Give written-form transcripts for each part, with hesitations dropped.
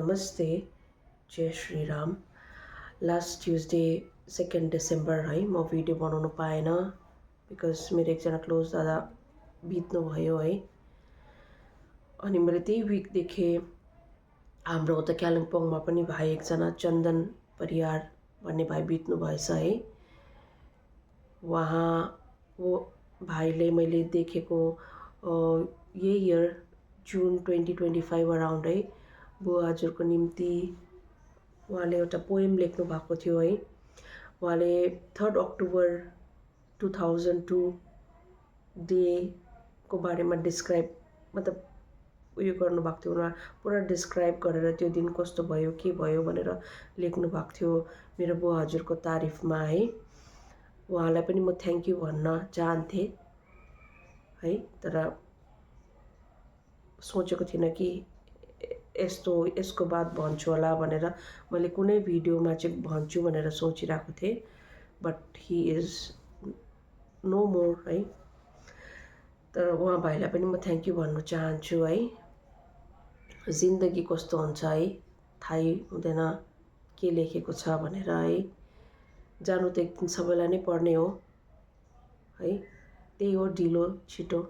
नमस्ते, जय Shri Ram. Last Tuesday 2 December है म भिडियो बनाउनु पाएन बिकज मेरो एकजना क्लोज दादा बित्नुभयो है। अनि मैले त्यही विक देखेँ हाम्रो उता कालिम्पोङमा पनि भाइ एकजना चन्दन परियार भन्ने भाइ बित्नु भएछ है। वो भाइले मैले देखेको यही इयर जुन 2025 अराउन्ड है बुवा हजुरको निम्ति उहाँले एउटा पोएम लेख्नु भएको थियो है। उहाँले 3 अक्टोबर 2002 डे को बारेमा डिस्क्राइब मतलब उयो गर्नुभएको थियो। उहाँ पुरा डिस्क्राइब गरेर त्यो दिन कस्तो भयो के भयो भनेर लेख्नु भएको थियो मेरो बुवा हजुरको तारिफमा है। उहाँलाई पनि म थ्याङ्क यू भन्न चाहन्थे है, तर सोचेको थिइनँ कि यसको बाद भन्छु होला भनेर। मैले कुनै भिडियोमा चाहिँ भन्छु भनेर सोचिरहेको थिएँ, but he is no more है। तर उहाँ भाइलाई पनि म थ्याङ्क यू भन्न चाहन्छु है। जिन्दगी कस्तो हुन्छ है थाहै हुँदैन के लेखेको छ भनेर है। जानु त एक दिन सबैलाई नै पर्ने हो है। त्यही हो ढिलो छिटो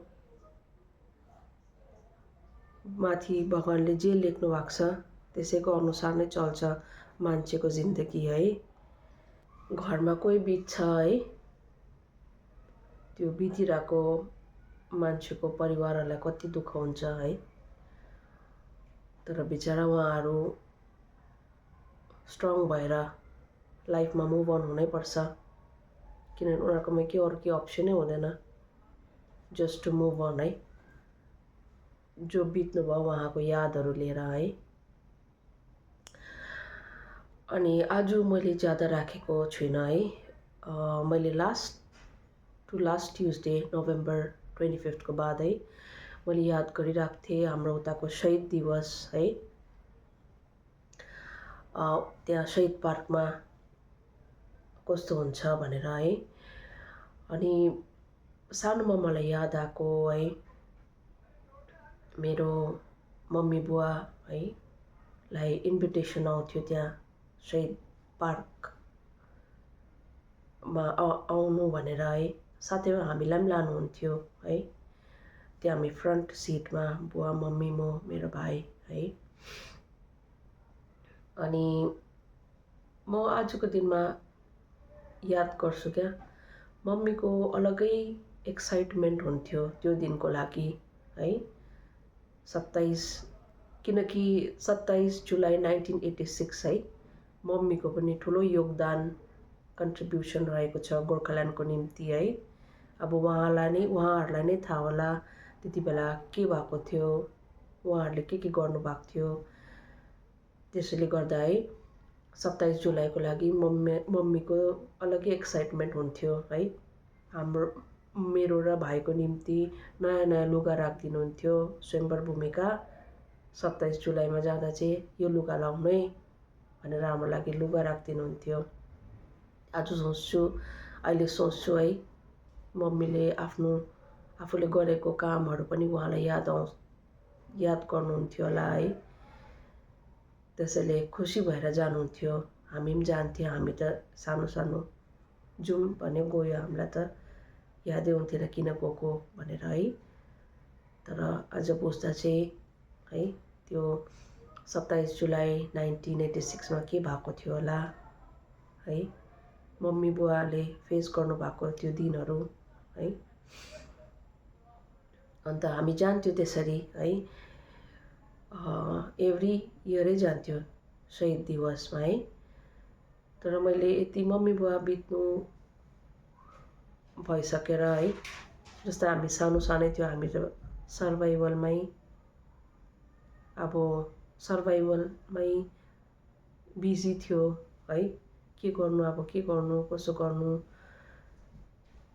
माथि भगवानले जे लेख्नु भएको छ त्यसैको अनुसार नै चल्छ मान्छेको जिन्दगी है। घरमा कोही बित्छ है, त्यो बितिरहेको मान्छेको परिवारहरूलाई कति दुःख हुन्छ है। तर बिचरा उहाँहरू स्ट्रङ भएर लाइफमा मुभ अन हुनैपर्छ, किनभने उनीहरूकोमा के अप्सनै हुँदैन जस्ट टु मुभ अन है। जो बित्नु भयो उहाँको यादहरू लिएर है। अनि आज मैले ज्यादा राखेको छुइनँ है। मैले लास्ट ट्युजडे नोभेम्बर 25 को बाद है मैले याद गरिरहेको थिएँ हाम्रो उताको शहीद दिवस है। त्यहाँ शहीद पार्कमा कस्तो हुन्छ भनेर है। अनि सानोमा मलाई याद आएको है मेरो मम्मी बुवा है लाई इन्भिटेसन आउँथ्यो त्यहाँ शहीद पार्कमा आउनु भनेर है। साथै हामीलाई पनि लानुहुन्थ्यो है। त्यहाँ हामी फ्रन्ट सिटमा बुवा मम्मी म मेरो भाइ है। अनि म आजको दिनमा याद गर्छु क्या, मम्मीको अलगै एक्साइटमेन्ट हुन्थ्यो त्यो दिनको लागि है। 27 किनकि 27 जुलाई 1986 है मम्मीको पनि ठुलो योगदान कन्ट्रिब्युसन रहेको छ गोर्खाल्यान्डको निम्ति है। अब उहाँहरूलाई नै थाहा होला त्यति बेला के भएको थियो, उहाँहरूले के गर्नुभएको थियो। त्यसैले गर्दा है 27 जुलाईको लागि मम्मीको अलग्गै एक्साइटमेन्ट हुन्थ्यो है। मेरो र भाइको निम्ति नयाँ नयाँ लुगा राखिदिनुहुन्थ्यो। स्वयम्वर भूमिका 27 जुलाईमा जाँदा चाहिँ यो लुगा लाउनु है भनेर हाम्रो लागि लुगा राखिदिनुहुन्थ्यो। आज सोच्छु, अहिले सोच्छु है मम्मीले आफूले गरेको कामहरू पनि उहाँलाई याद गर्नुहुन्थ्यो होला है। त्यसैले खुसी भएर जानुहुन्थ्यो। हामी पनि जान्थ्यौँ। हामी त सानो जाउँ भने गयो, हामीलाई त यादै हुन्थेन किन गएको भनेर है। तर आज बुझ्दा चाहिँ है त्यो 27 जुलाई 1986 के भएको थियो होला है। मम्मी बुवाले फेस गर्नुभएको त्यो दिनहरू है। अन्त हामी जान्थ्यौँ त्यसरी है। एभ्री इयरै जान्थ्यो शहीद दिवसमा है। तर मैले यति मम्मी बुवा बित्नु भइसकेर है, जस्तै हामी सानै थियो, हामी त सर्भाइभलमै बिजी थियो है। के गर्नु कसो गर्नु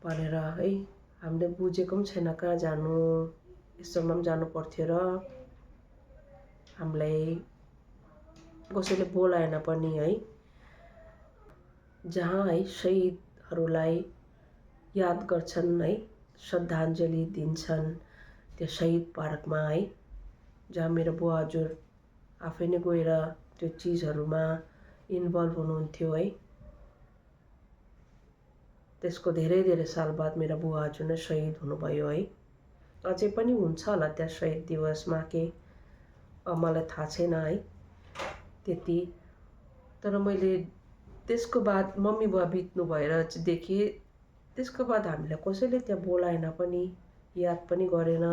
भनेर है। हामीले बुझेको पनि छैन कहाँ जानु, यस्तोमा पनि जानु पर्थ्यो र हामीलाई कसैले बोलाएन पनि है। जहाँ है शहीदहरूलाई याद गर्छन् है, श्रद्धाञ्जली दिन्छन् त्यो शहीद पार्कमा है, जहाँ मेरो बुवा हजुर आफै नै गएर त्यो चिजहरूमा इन्भल्भ हुनुहुन्थ्यो है। त्यसको धेरै धेरै साल बाद मेरो बुवा हजुर नै सहिद हुनुभयो है। अझै पनि हुन्छ होला त्यहाँ शहीद दिवसमा के मलाई थाहा छैन है त्यति। तर मैले त्यसको बाद मम्मी बुवा बित्नु भएर चाहिँ देखेँ, त्यसको बाद हामीलाई कसैले त्यहाँ बोलाएन पनि, याद पनि गरेन।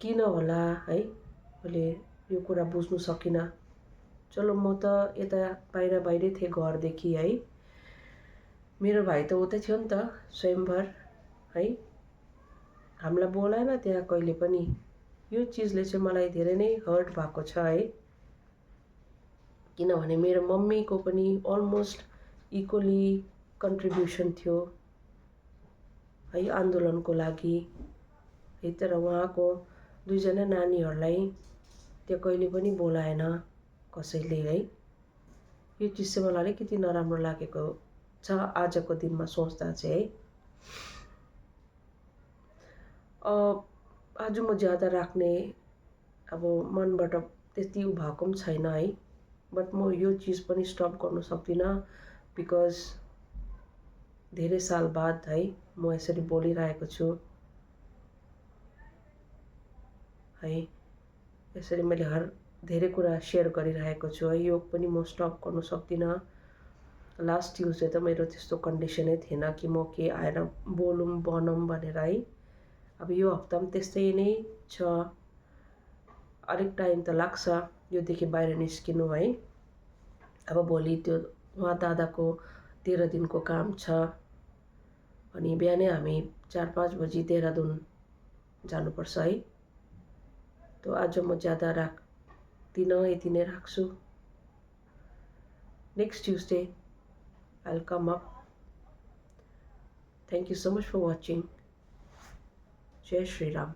किन होला है, मैले यो कुरा बुझ्नु सकिनँ। चलो म त यता बाहिरै थिएँ घरदेखि है। मेरो भाइ त उतै थियो नि त स्वयंवर है। हामीलाई बोलाएन त्यहाँ कहिले पनि। यो चिजले चाहिँ मलाई धेरै नै हर्ट भएको छ है। किनभने मेरो मम्मीको पनि अलमोस्ट इक्वली कन्ट्रिब्युसन थियो है आन्दोलनको लागि है। तर उहाँको दुईजना नानीहरूलाई त्यो कहिले पनि बोलाएन कसैले है। यो चिज चाहिँ मलाई अलिकति नराम्रो लागेको छ आजको दिनमा सोच्दा चाहिँ है। आज म ज्यादा राख्ने अब मनबाट त्यति भएको पनि छैन है। बट म यो चिज पनि स्टप गर्न सक्दिनँ बिकज धेरै साल बाद है म यसरी बोलिरहेको छु है। यसरी मैले धेरै कुरा सेयर गरिरहेको छु है। यो पनि म स्टप गर्न सक्दिनँ। लास्ट ट्युजडे त मेरो त्यस्तो कन्डिसनै थिएन कि म के आएर बोलौँ बनौँ भनेर है। अब यो हप्ता पनि त्यस्तै नै छ। अलिक टाइम त लाग्छ योदेखि बाहिर निस्किनु है। अब भोलि त्यो उहाँ दादाको 13 दिनको काम छ। अनि बिहानै हामी 4-5 बजी देहरादुन जानुपर्छ है। तो आज म ज्यादा राख्दिनँ, यति नै राख्छु। Next Tuesday I'll come up. Thank you so much for watching. Jai Shri Ram.